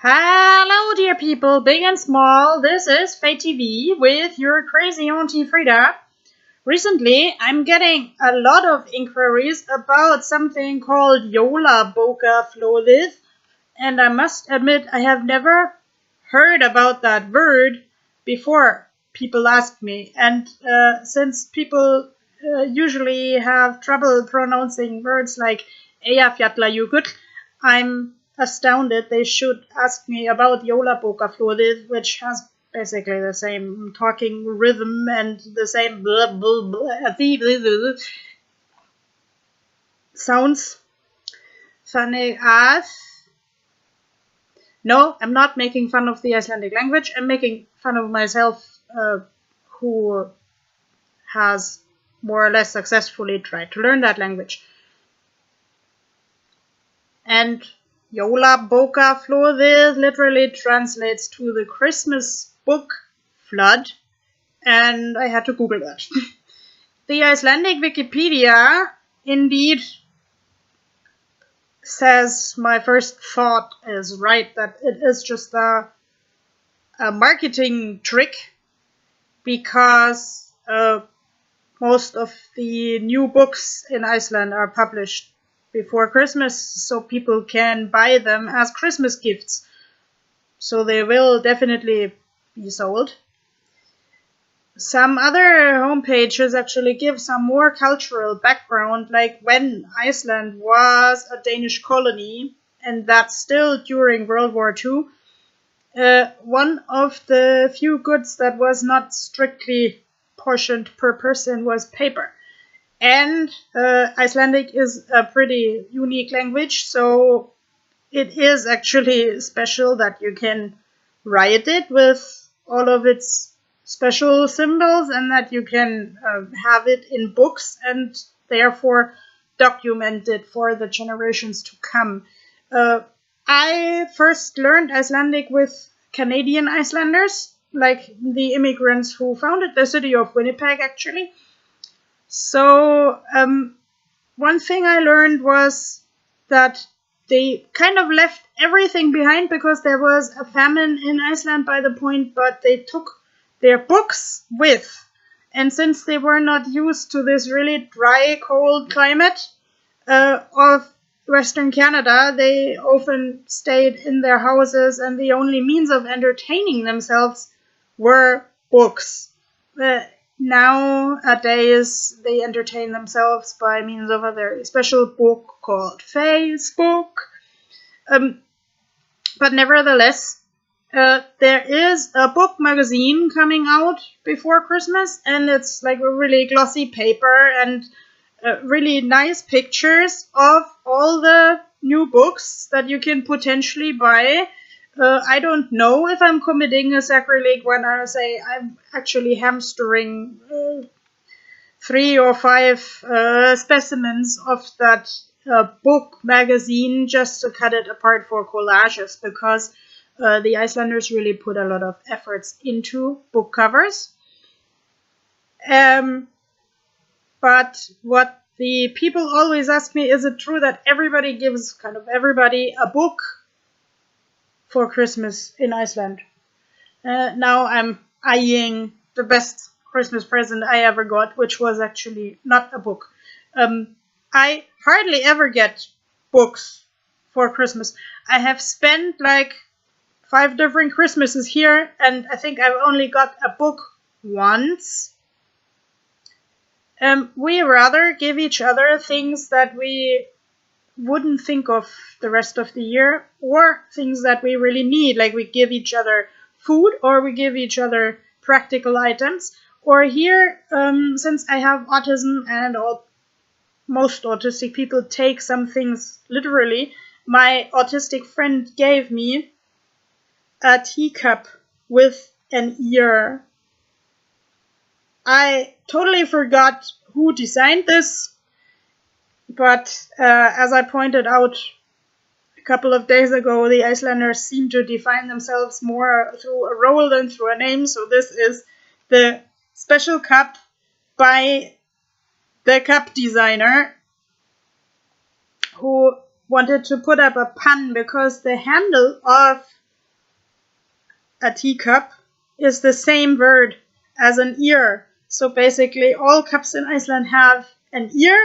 Hello, dear people, big and small. This is FayeTv with your crazy auntie Frida. Recently, I'm getting a lot of inquiries about something called Yola Boca Florith, and I must admit I have never heard about that word before people ask me. And since people usually have trouble pronouncing words like Eyjafjallajökull, I'm astounded they should ask me about Yola Boca Florith, which has basically the same talking rhythm and the same blah, blah, blah, sounds funny as. No, I'm not making fun of the Icelandic language. I'm making fun of myself, who has more or less successfully tried to learn that language. And Yola Boca Florith literally translates to the Christmas book flood, and I had to Google that. The Icelandic Wikipedia indeed says my first thought is right, that it is just a marketing trick, because most of the new books in Iceland are published before Christmas, so people can buy them as Christmas gifts. So they will definitely be sold. Some other homepages actually give some more cultural background, like when Iceland was a Danish colony, and that's still during World War II. One of the few goods that was not strictly portioned per person was paper. And Icelandic is a pretty unique language, so it is actually special that you can write it with all of its special symbols, and that you can have it in books and therefore document it for the generations to come. I first learned Icelandic with Canadian Icelanders, like the immigrants who founded the city of Winnipeg, actually. So one thing I learned was that they kind of left everything behind because there was a famine in Iceland by the point, but they took their books with. And since they were not used to this really dry, cold climate of Western Canada, they often stayed in their houses, and the only means of entertaining themselves were books. Nowadays, they entertain themselves by means of a very special book called Facebook. But nevertheless, there is a book magazine coming out before Christmas, and it's like a really glossy paper and really nice pictures of all the new books that you can potentially buy. I don't know if I'm committing a sacrilege when I say I'm actually hamstering 3 or 5 specimens of that book magazine just to cut it apart for collages, because the Icelanders really put a lot of efforts into book covers. But what the people always ask me, is it true that everybody gives kind of everybody a book for Christmas in Iceland? Now I'm eyeing the best Christmas present I ever got, which was actually not a book. I hardly ever get books for Christmas. I have spent like 5 different Christmases here, and I think I've only got a book once. We rather give each other things that we wouldn't think of the rest of the year, or things that we really need, like we give each other food, or we give each other practical items. Or here, since I have autism and most autistic people take some things literally, my autistic friend gave me a teacup with an ear. I totally forgot who designed this, but as I pointed out a couple of days ago, the Icelanders seem to define themselves more through a role than through a name, so this is the special cup by the cup designer, who wanted to put up a pun, because the handle of a teacup is the same word as an ear. So basically all cups in Iceland have an ear,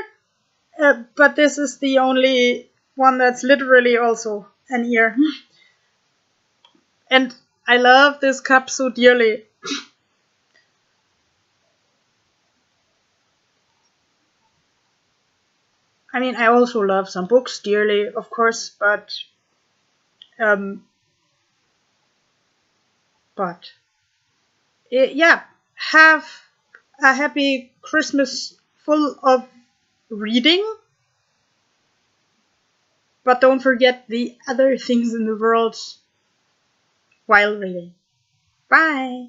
but this is the only one that's literally also an ear. And I love this cup so dearly. I mean, I also love some books dearly, of course, but yeah, have a happy Christmas full of reading, but don't forget the other things in the world while reading. Bye!